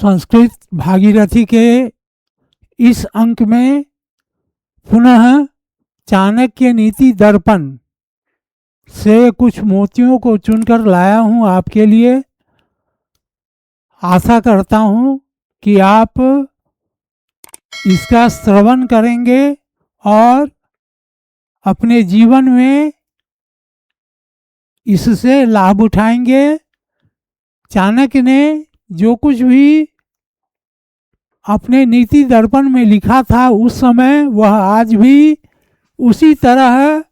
संस्कृत भागीरथी के इस अंक में पुनः चाणक्य नीति दर्पण से कुछ मोतियों को चुनकर लाया हूँ आपके लिए। आशा करता हूँ कि आप इसका श्रवण करेंगे और अपने जीवन में इससे लाभ उठाएंगे। चाणक्य ने जो कुछ भी अपने नीति दर्पण में लिखा था उस समय, वह आज भी उसी तरह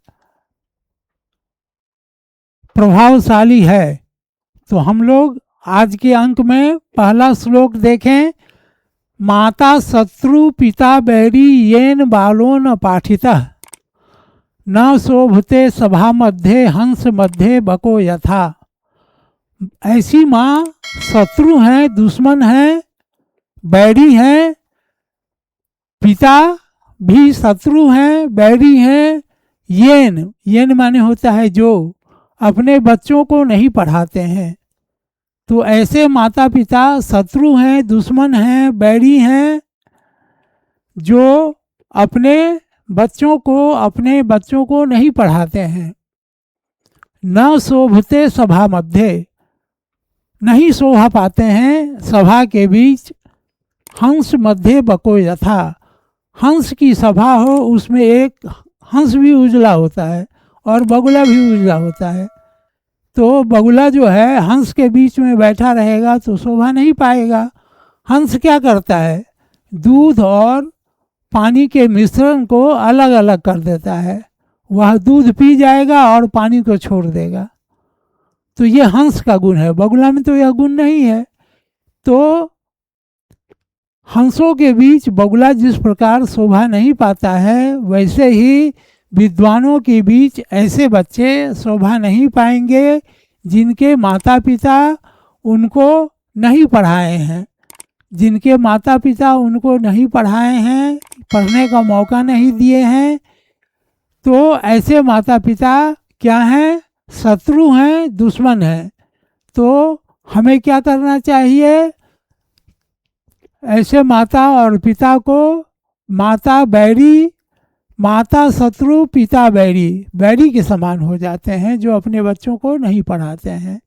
प्रभावशाली है। तो हम लोग आज के अंक में पहला श्लोक देखें। माता शत्रु पिता बैरी येन बालो न पाठितः न शोभते सभा मध्य हंस मध्य बको यथा। ऐसी माँ शत्रु हैं, दुश्मन हैं, बैरी हैं, पिता भी शत्रु हैं, बैरी हैं। येन माने होता है जो, अपने बच्चों को नहीं पढ़ाते हैं। तो ऐसे माता पिता शत्रु हैं, दुश्मन हैं, बैरी हैं, जो अपने बच्चों को नहीं पढ़ाते हैं। न शोभते सभा मध्य, नहीं शोभा पाते हैं सभा के बीच। हंस मध्य बको यथा, हंस की सभा हो उसमें एक हंस भी उजला होता है और बगुला भी उजला होता है। तो बगुला जो है हंस के बीच में बैठा रहेगा तो शोभा नहीं पाएगा। हंस क्या करता है, दूध और पानी के मिश्रण को अलग अलग कर देता है। वह दूध पी जाएगा और पानी को छोड़ देगा। तो ये हंस का गुण है, बगुला में तो यह गुण नहीं है। तो हंसों के बीच बगुला जिस प्रकार शोभा नहीं पाता है, वैसे ही विद्वानों के बीच ऐसे बच्चे शोभा नहीं पाएंगे जिनके माता पिता उनको नहीं पढ़ाए हैं। जिनके माता पिता उनको नहीं पढ़ाए हैं, पढ़ने का मौका नहीं दिए हैं, तो ऐसे माता पिता क्या हैं, शत्रु हैं, दुश्मन हैं। तो हमें क्या करना चाहिए, ऐसे माता और पिता को, माता बैरी, माता शत्रु पिता बैरी के समान हो जाते हैं जो अपने बच्चों को नहीं पढ़ाते हैं।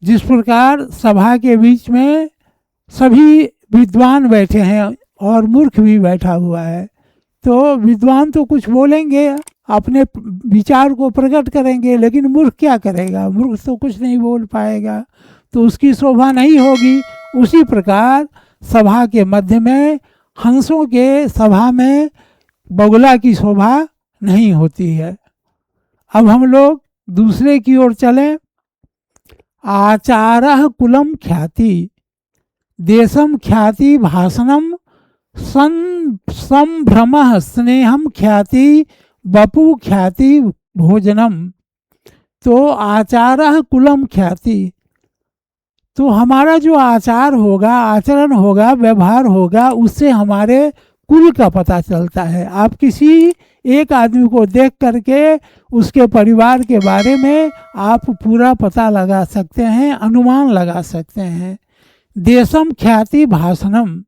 जिस प्रकार सभा के बीच में सभी विद्वान बैठे हैं और मूर्ख भी बैठा हुआ है, तो विद्वान तो कुछ बोलेंगे, अपने विचार को प्रकट करेंगे, लेकिन मूर्ख क्या करेगा, मूर्ख तो कुछ नहीं बोल पाएगा, तो उसकी शोभा नहीं होगी। उसी प्रकार सभा के मध्य में, हंसों के सभा में बगुला की शोभा नहीं होती है। अब हम लोग दूसरे की ओर चलें। आचारः कुलम ख्याति देशम ख्याति भाषणम संभ्रमः स्नेहम ख्याति बपु ख्याति भोजनम। तो आचारः कुलम ख्याति, तो हमारा जो आचार होगा, आचरण होगा, व्यवहार होगा, उससे हमारे कुल का पता चलता है। आप किसी एक आदमी को देख करके उसके परिवार के बारे में आप पूरा पता लगा सकते हैं, अनुमान लगा सकते हैं। देशम ख्याति भाषणम,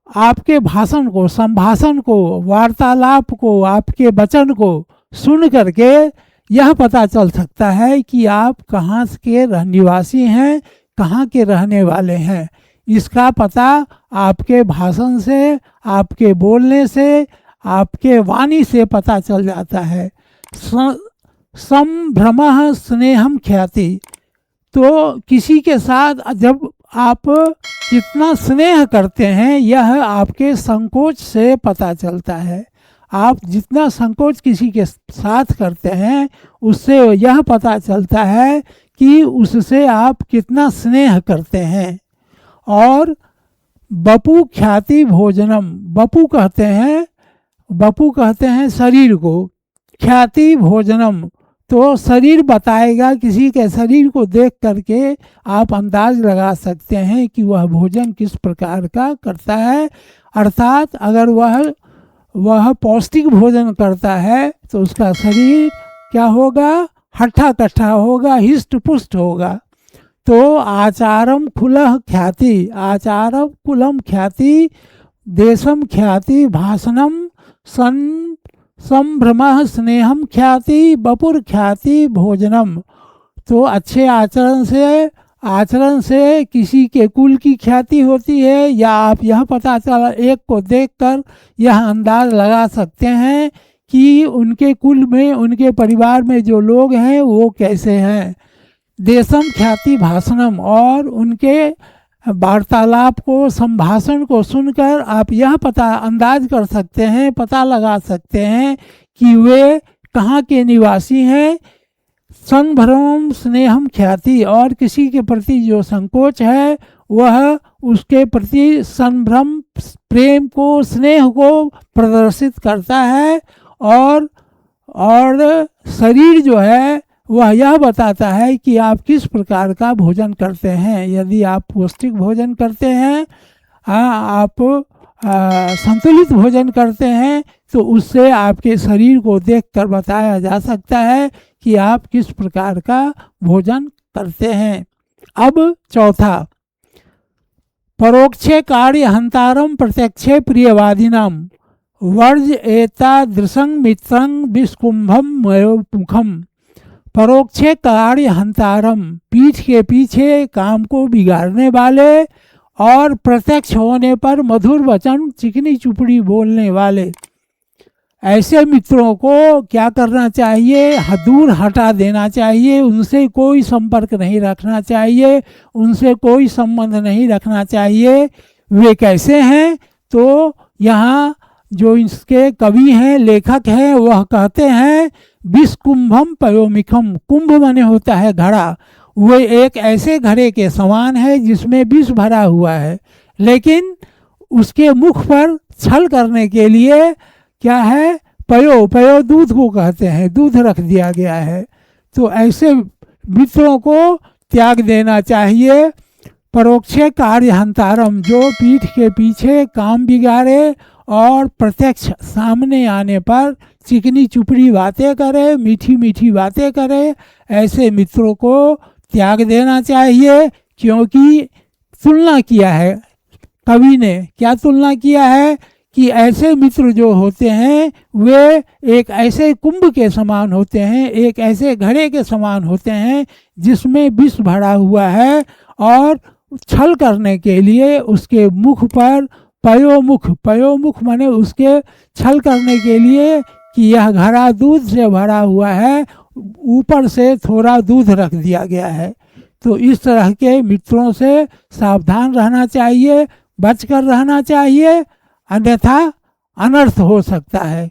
आपके भाषण को, संभाषण को, वार्तालाप को, आपके वचन को सुन करके यह पता चल सकता है कि आप कहाँ के निवासी हैं, कहाँ के रहने वाले हैं। इसका पता आपके भाषण से, आपके बोलने से, आपके वाणी से पता चल जाता है। संभ्रमः स्नेहम ख्याति, तो किसी के साथ जब आप कितना स्नेह करते हैं यह आपके संकोच से पता चलता है। आप जितना संकोच किसी के साथ करते हैं उससे यह पता चलता है कि उससे आप कितना स्नेह करते हैं। और बपु ख्याति भोजनम, बपु कहते हैं शरीर को, ख्याति भोजनम, तो शरीर बताएगा। किसी के शरीर को देख करके आप अंदाज लगा सकते हैं कि वह भोजन किस प्रकार का करता है। अर्थात अगर वह पौष्टिक भोजन करता है तो उसका शरीर क्या होगा, हट्ठा कट्ठा होगा, हिष्ट पुष्ट होगा। तो तो आचारम खुलह ख्याति, आचारम कुलम ख्याति, देशम ख्याति, भाषणम सन संभ्रमः, स्नेहम ख्याति, बपुर ख्याति, भोजनम। तो अच्छे आचरण से किसी के कुल की ख्याति होती है, या आप यह पता चला एक को देखकर यह अंदाज लगा सकते हैं कि उनके कुल में, उनके परिवार में जो लोग हैं वो कैसे हैं। देशम ख्याति भाषणम, और उनके वार्तालाप को, संभाषण को सुनकर आप यह अंदाज कर सकते हैं, पता लगा सकते हैं कि वे कहाँ के निवासी हैं। संभ्रम स्नेहम ख्याति, और किसी के प्रति जो संकोच है वह उसके प्रति संभ्रम, प्रेम को, स्नेह को प्रदर्शित करता है। और शरीर जो है वह यह बताता है कि आप किस प्रकार का भोजन करते हैं। यदि आप पौष्टिक भोजन करते हैं, आप संतुलित भोजन करते हैं, तो उससे आपके शरीर को देखकर बताया जा सकता है कि आप किस प्रकार का भोजन करते हैं। अब चौथा, परोक्षे कार्य हंतारम प्रत्यक्षे प्रियवादिनाम, वर्ज एतादृशं मित्रं विस्कुंभम मुखम। परोक्षे कार्य हंतारम, पीठ के पीछे काम को बिगाड़ने वाले, और प्रत्यक्ष होने पर मधुर वचन, चिकनी चुपड़ी बोलने वाले, ऐसे मित्रों को क्या करना चाहिए? दूर हटा देना चाहिए। उनसे कोई संपर्क नहीं रखना चाहिए, उनसे कोई संबंध नहीं रखना चाहिए। वे कैसे हैं? तो यहाँ जो इसके कवि हैं, लेखक हैं, वह कहते हैं विस्कुंभम पयोमिखम। कुंभ माने होता है घड़ा। वे एक ऐसे घड़े के समान है जिसमें विष भरा हुआ है, लेकिन उसके मुख पर छल करने के लिए क्या है? पयो दूध को कहते हैं, दूध रख दिया गया है। तो ऐसे मित्रों को त्याग देना चाहिए। परोक्षे कार्य हंतारम, जो पीठ के पीछे काम बिगाड़े और प्रत्यक्ष सामने आने पर चिकनी चुपड़ी बातें करे, मीठी मीठी बातें करे, ऐसे मित्रों को त्याग देना चाहिए। क्योंकि तुलना किया है कवि ने, क्या तुलना किया है कि ऐसे मित्र जो होते हैं वे एक ऐसे कुंभ के समान होते हैं, एक ऐसे घड़े के समान होते हैं जिसमें विष भरा हुआ है, और छल करने के लिए उसके मुख पर पयोमुख माने उसके छल करने के लिए कि यह घड़ा दूध से भरा हुआ है, ऊपर से थोड़ा दूध रख दिया गया है। तो इस तरह के मित्रों से सावधान रहना चाहिए, बचकर रहना चाहिए, अन्यथा अनर्थ हो सकता है।